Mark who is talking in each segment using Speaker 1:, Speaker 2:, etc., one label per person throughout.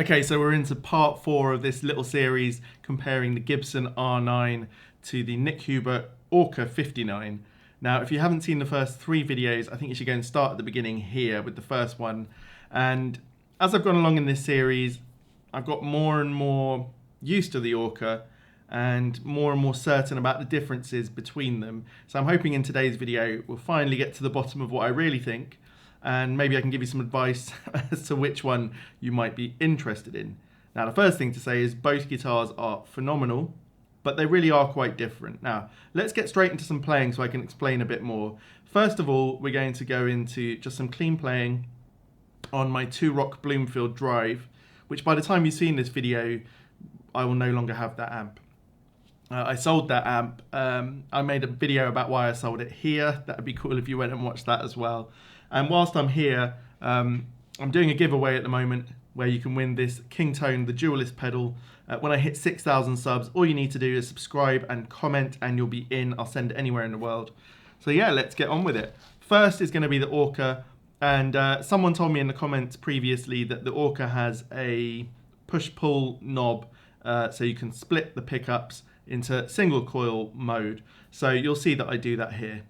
Speaker 1: Okay, so we're into part 4 of this little series comparing the Gibson R9 to the Nick Huber Orca 59. Now, if you haven't seen the first 3 videos, I think you should go and start at the beginning here with the first one. And as I've gone along in this series, I've got more and more used to the Orca and more certain about the differences between them. So I'm hoping in today's video we'll finally get to the bottom of what I really think, and maybe I can give you some advice as to which one you might be interested in. Now, the first thing to say is both guitars are phenomenal, but they really are quite different. Now, let's get straight into some playing so I can explain a bit more. First of all, we're going to go into just some clean playing on my 2-Rock Bloomfield Drive, which by the time you've seen this video, I will no longer have that amp. I sold that amp. I made a video about why I sold it here. That would be cool if you went and watched that as well. And whilst I'm here, I'm doing a giveaway at the moment where you can win this King Tone, the Dualist pedal. When I hit 6,000 subs, all you need to do is subscribe and comment and you'll be in. I'll send it anywhere in the world. So yeah, let's get on with it. First is going to be the Orca. And someone told me in the comments previously that the Orca has a push-pull knob so you can split the pickups into single coil mode. So you'll see that I do that here.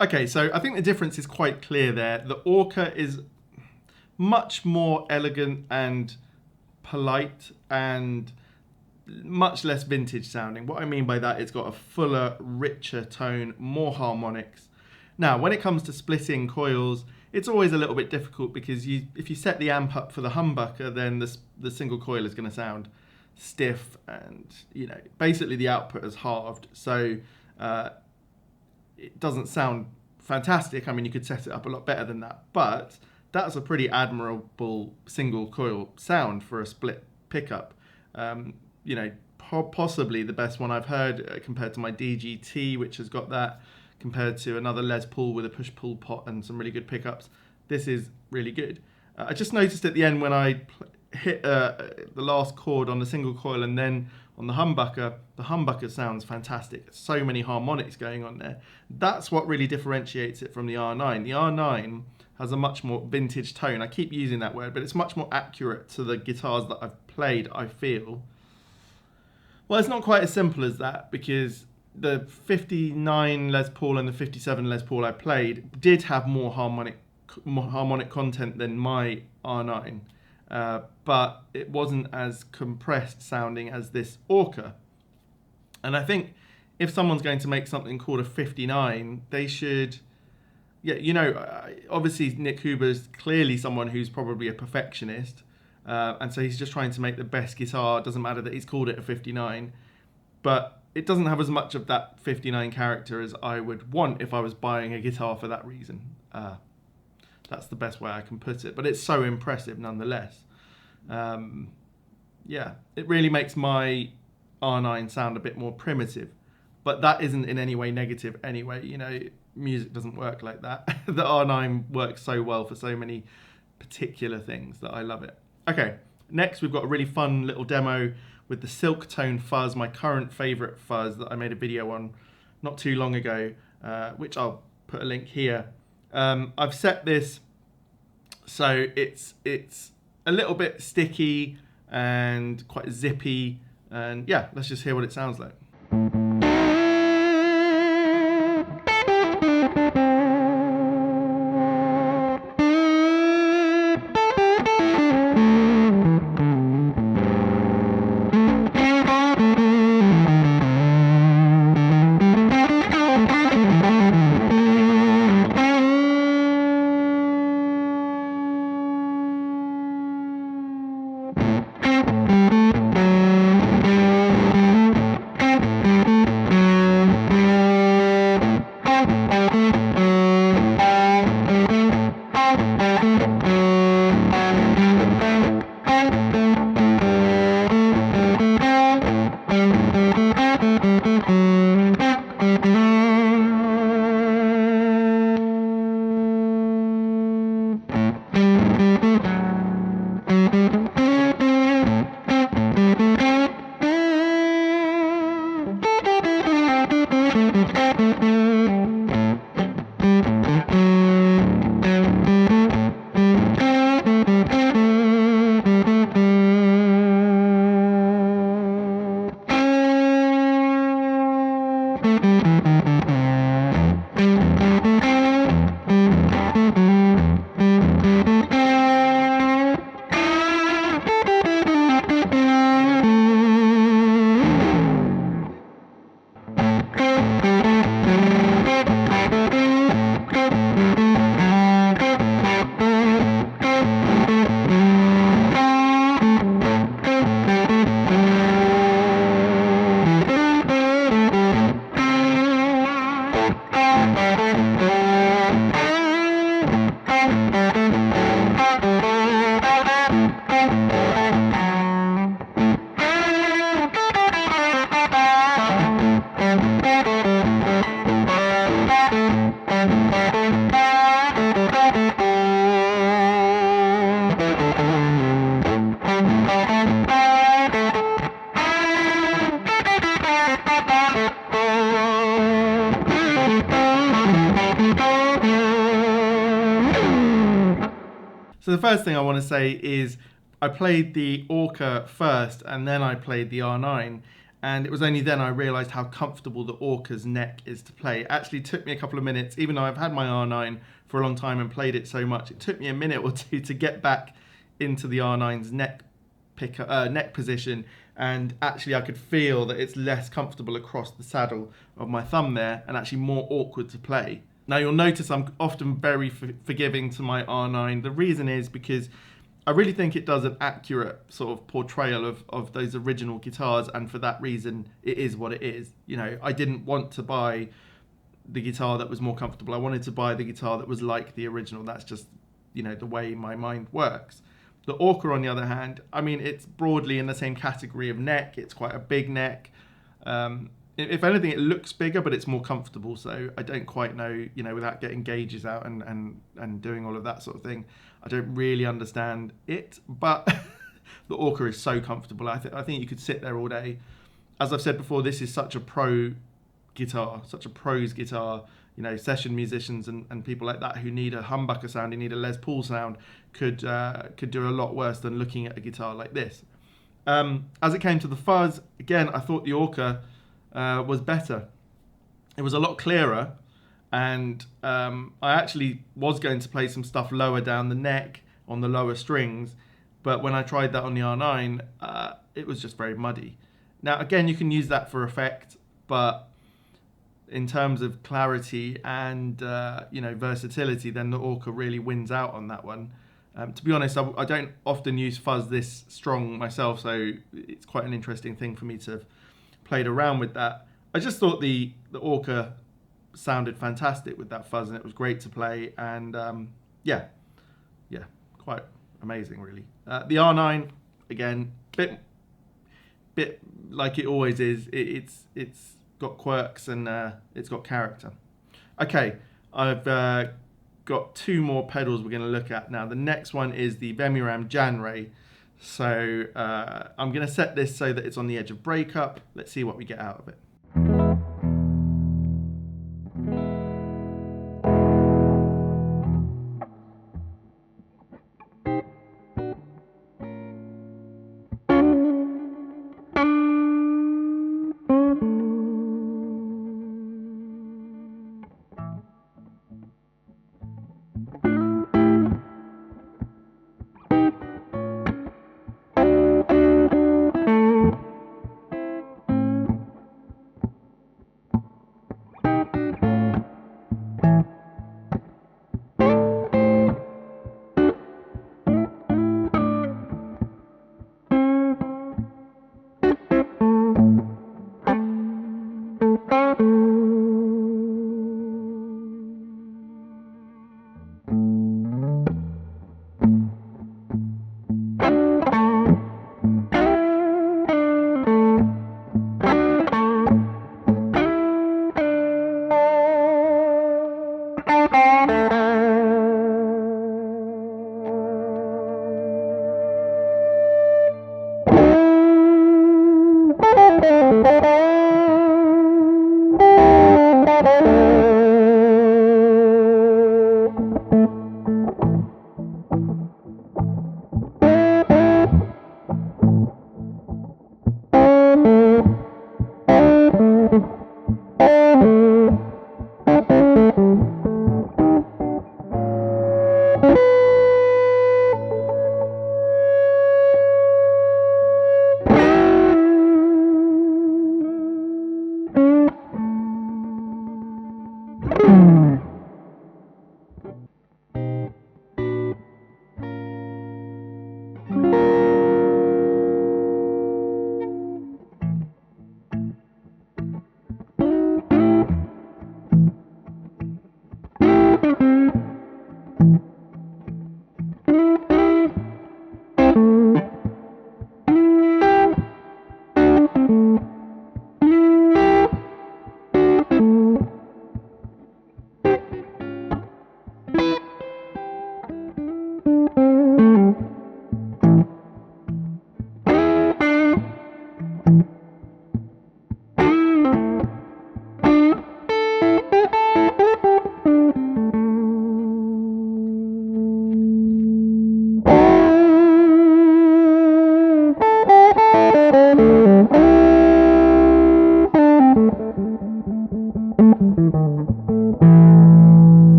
Speaker 1: Okay, so I think the difference is quite clear there. The Orca is much more elegant and polite and much less vintage sounding. What I mean by that, it's got a fuller, richer tone, more harmonics. Now, when it comes to splitting coils, it's always a little bit difficult because if you set the amp up for the humbucker, then the single coil is going to sound stiff and, basically the output is halved. So it doesn't sound fantastic. I mean, you could set it up a lot better than that, but that's a pretty admirable single coil sound for a split pickup. Possibly the best one I've heard compared to my DGT, which has got that, compared to another Les Paul with a push-pull pot and some really good pickups. This is really good. I just noticed at the end when I hit the last chord on the single coil and then on the humbucker sounds fantastic. So many harmonics going on there. That's what really differentiates it from the R9. The R9 has a much more vintage tone. I keep using that word, but it's much more accurate to the guitars that I've played, I feel. Well, it's not quite as simple as that because the 59 Les Paul and the 57 Les Paul I played did have more harmonic content than my R9. But it wasn't as compressed sounding as this Orca. And I think if someone's going to make something called a 59, they should, obviously Nick Huber's clearly someone who's probably a perfectionist. And so he's just trying to make the best guitar. It doesn't matter that he's called it a 59. But it doesn't have as much of that 59 character as I would want if I was buying a guitar for that reason. That's the best way I can put it. But it's so impressive nonetheless. It really makes my R9 sound a bit more primitive. But that isn't in any way negative anyway. music doesn't work like that. The R9 works so well for so many particular things that I love it. Okay, next we've got a really fun little demo with the Silk Tone Fuzz, my current favorite fuzz that I made a video on not too long ago, which I'll put a link here. I've set this so it's a little bit sticky and quite zippy, and yeah, let's just hear what it sounds like. So the first thing I want to say is I played the Orca first and then I played the R9, and it was only then I realised how comfortable the Orca's neck is to play. It actually took me a couple of minutes, even though I've had my R9 for a long time and played it so much, it took me a minute or two to get back into the R9's neck position, and actually I could feel that it's less comfortable across the saddle of my thumb there and actually more awkward to play. Now you'll notice I'm often very forgiving to my R9. The reason is because I really think it does an accurate sort of portrayal of those original guitars, and for that reason it is what it is. You know, I didn't want to buy the guitar that was more comfortable. I wanted to buy the guitar that was like the original. That's just, you know, the way my mind works. The Orca, on the other hand, I mean, it's broadly in the same category of neck. It's quite a big neck. If anything, it looks bigger, but it's more comfortable. So I don't quite know, you know, without getting gauges out and doing all of that sort of thing, I don't really understand it. But the Orca is so comfortable. I think you could sit there all day. As I've said before, this is such a pro guitar, such a pros guitar. You know, session musicians and people like that who need a humbucker sound, who need a Les Paul sound, could do a lot worse than looking at a guitar like this. As it came to the fuzz, again, I thought the Orca was better. It was a lot clearer, and I actually was going to play some stuff lower down the neck on the lower strings, but when I tried that on the R9, it was just very muddy. Now, again, you can use that for effect, but in terms of clarity and you know, versatility, then the Orca really wins out on that one. To be honest, I don't often use fuzz this strong myself, so it's quite an interesting thing for me to have played around with that. I just thought the Orca sounded fantastic with that fuzz, and it was great to play, and yeah, quite amazing really. The R9, again, bit like it always is. It's got quirks and it's got character. Okay, I've got two more pedals we're going to look at now. The next one is the Vemiram Janray. So I'm going to set this so that it's on the edge of breakup. Let's see what we get out of it.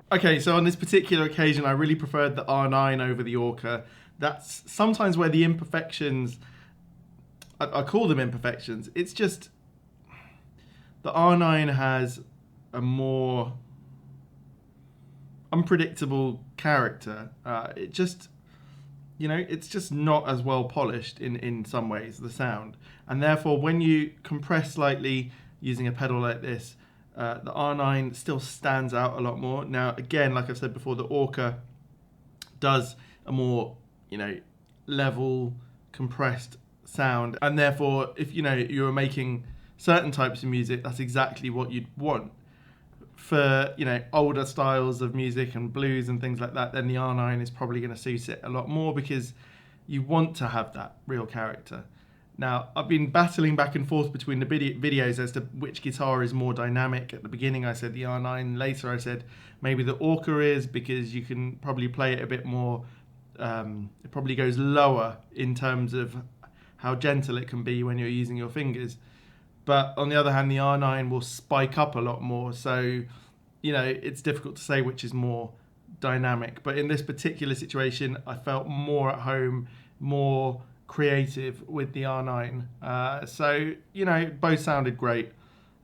Speaker 1: Okay, so on this particular occasion, I really preferred the R9 over the Orca. That's sometimes where the imperfections, I call them imperfections. It's just the R9 has a more unpredictable character. It just, it's just not as well polished in some ways, the sound. And therefore, when you compress slightly using a pedal like this, the R9 still stands out a lot more. Now, again, like I've said before, the Orca does a more, level, compressed sound. And therefore, if, you were making certain types of music, that's exactly what you'd want. For, older styles of music and blues and things like that, then the R9 is probably going to suit it a lot more because you want to have that real character. Now, I've been battling back and forth between the videos as to which guitar is more dynamic. At the beginning, I said the R9. Later, I said maybe the Orca is, because you can probably play it a bit more. It probably goes lower in terms of how gentle it can be when you're using your fingers. but on the other hand, the R9 will spike up a lot more. So, you know, it's difficult to say which is more dynamic. But in this particular situation, I felt more at home, more creative with the R9. So, you know, both sounded great.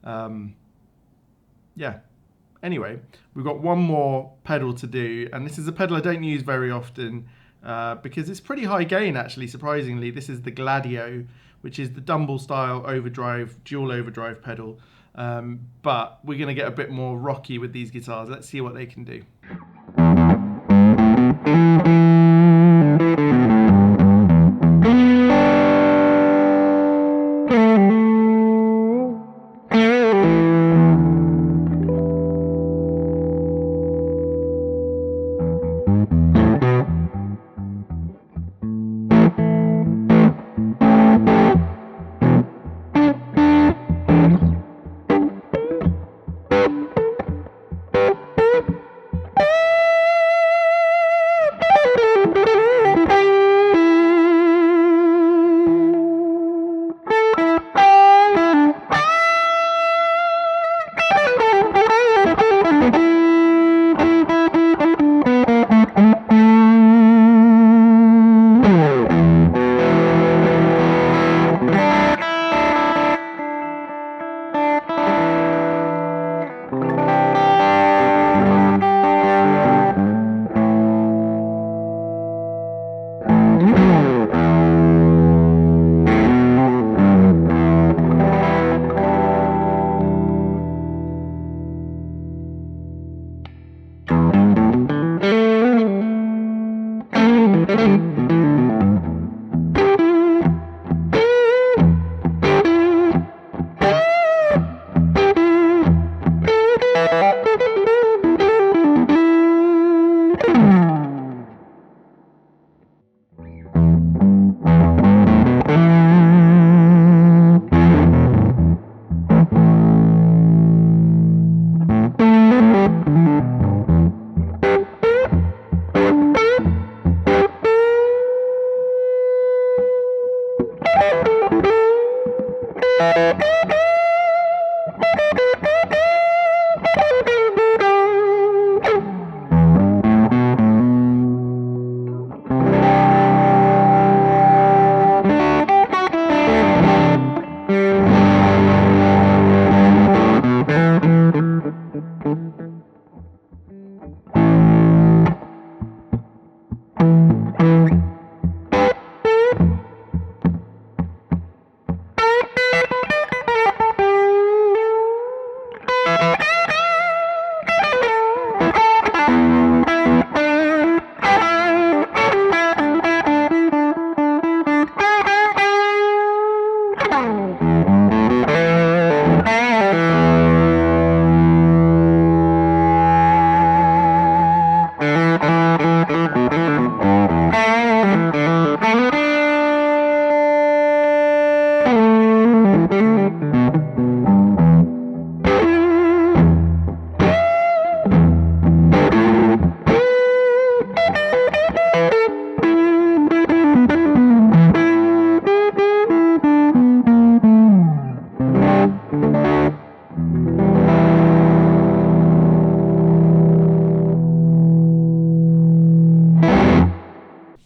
Speaker 1: Yeah. Anyway, we've got one more pedal to do, and this is a pedal I don't use very often because it's pretty high gain, actually, surprisingly. This is the Gladio, which is the Dumble style overdrive, dual overdrive pedal. But we're going to get a bit more rocky with these guitars. Let's see what they can do.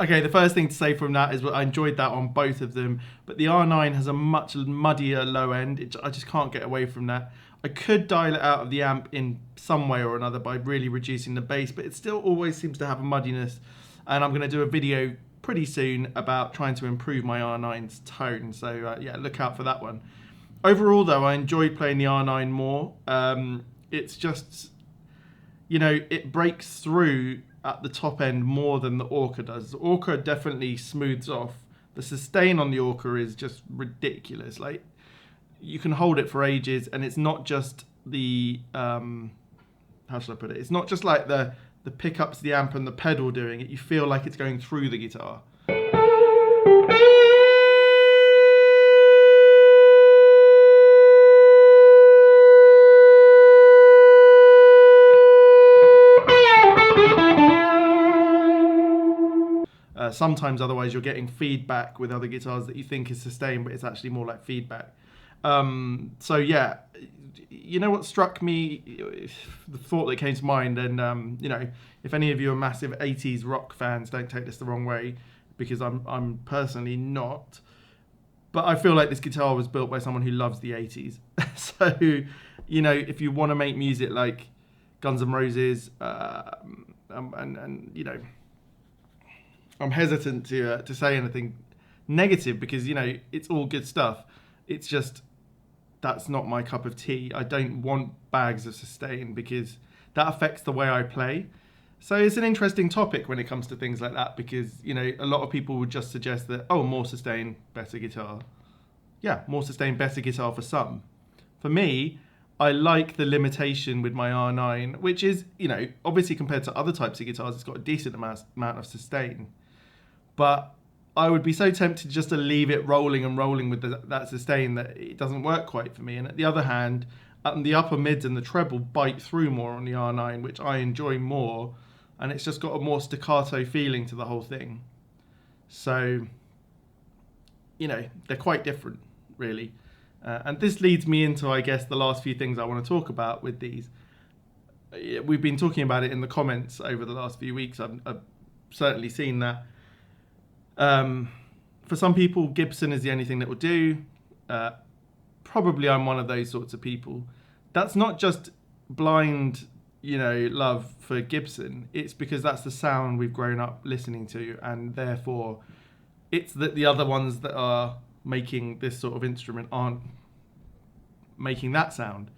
Speaker 1: Okay, the first thing to say from that is I enjoyed that on both of them, but the R9 has a much muddier low end. I just can't get away from that. I could dial it out of the amp in some way or another by really reducing the bass, but it still always seems to have a muddiness, and I'm going to do a video pretty soon about trying to improve my R9's tone, so yeah, look out for that one. Overall though, I enjoyed playing the R9 more. It's just, you know, it breaks through at the top end more than the Orca does. The Orca definitely smooths off. The sustain on the Orca is just ridiculous. Like, you can hold it for ages, and it's not just the how should I put it? It's not just like the pickups, the amp, and the pedal doing it. You feel like it's going through the guitar. Sometimes otherwise you're getting feedback with other guitars that you think is sustained, but it's actually more like feedback. So yeah, you know what struck me, the thought that came to mind, and you know, if any of you are massive 80s rock fans, don't take this the wrong way, because I'm personally not. But I feel like this guitar was built by someone who loves the 80s. So, you know, if you want to make music like Guns N' Roses, and you know, I'm hesitant to say anything negative because, you know, it's all good stuff. It's just that's not my cup of tea. I don't want bags of sustain because that affects the way I play. So it's an interesting topic when it comes to things like that because, you know, a lot of people would just suggest that, oh, more sustain, better guitar. Yeah, more sustain, better guitar for some. For me, I like the limitation with my R9, which is, you know, obviously compared to other types of guitars, it's got a decent amount of sustain. But I would be so tempted just to leave it rolling and rolling with that sustain that it doesn't work quite for me. And at the other hand, the upper mids and the treble bite through more on the R9, which I enjoy more. And it's just got a more staccato feeling to the whole thing. So, you know, they're quite different, really. And this leads me into, I guess, the last few things I want to talk about with these. We've been talking about it in the comments over the last few weeks. I've certainly seen that. For some people, Gibson is the only thing that will do. Probably I'm one of those sorts of people. That's not just blind, you know, love for Gibson. It's because that's the sound we've grown up listening to, and therefore it's that the other ones that are making this sort of instrument aren't making that sound.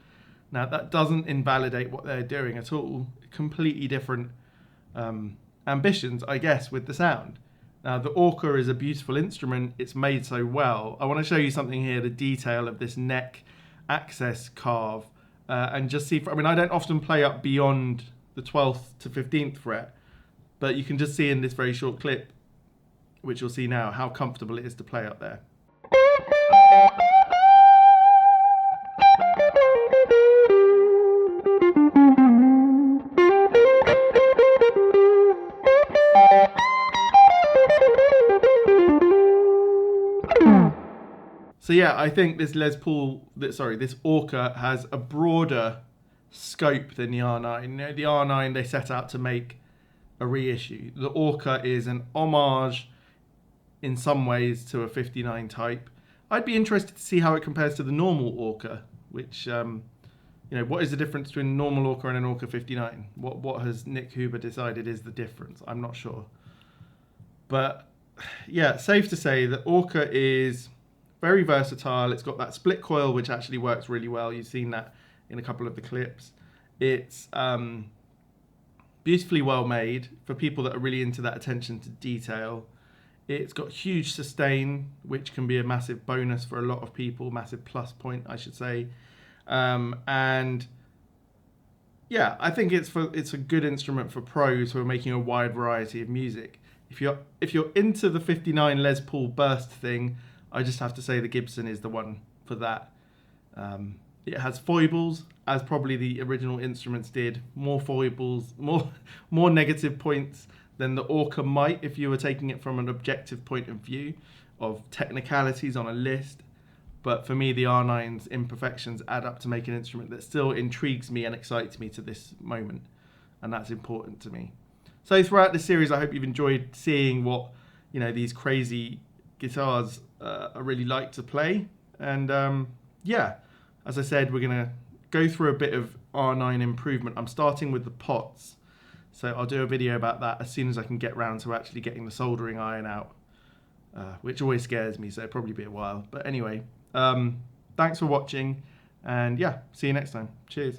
Speaker 1: Now, that doesn't invalidate what they're doing at all. Completely different ambitions, I guess, with the sound. Now, the Orca is a beautiful instrument. It's made so well. I want to show you something here, the detail of this neck access carve, and just see, I mean, I don't often play up beyond the 12th to 15th fret, but you can just see in this very short clip, which you'll see now, how comfortable it is to play up there. So yeah, I think this this Orca has a broader scope than the R9. You know, the R9 they set out to make a reissue. The Orca is an homage in some ways to a 59 type. I'd be interested to see how it compares to the normal Orca, which, you know, what is the difference between a normal Orca and an Orca 59? What has Nick Huber decided is the difference? I'm not sure. But yeah, safe to say that Orca is very versatile. It's got that split coil, which actually works really well. You've seen that in a couple of the clips. It's beautifully well made for people that are really into that attention to detail. It's got huge sustain, which can be a massive bonus for a lot of people, massive plus point, I should say. And yeah, I think it's a good instrument for pros who are making a wide variety of music. If you're into the 59 Les Paul burst thing, I just have to say the Gibson is the one for that. It has foibles, as probably the original instruments did. More foibles, more negative points than the Orca might if you were taking it from an objective point of view of technicalities on a list. But for me, the R9's imperfections add up to make an instrument that still intrigues me and excites me to this moment. And that's important to me. So throughout this series, I hope you've enjoyed seeing what, you know, these crazy guitars are really like to play. And yeah, as I said, we're going to go through a bit of R9 improvement. I'm starting with the pots. So I'll do a video about that as soon as I can get round to actually getting the soldering iron out, which always scares me, so it'll probably be a while. But anyway, thanks for watching, and yeah, see you next time. Cheers.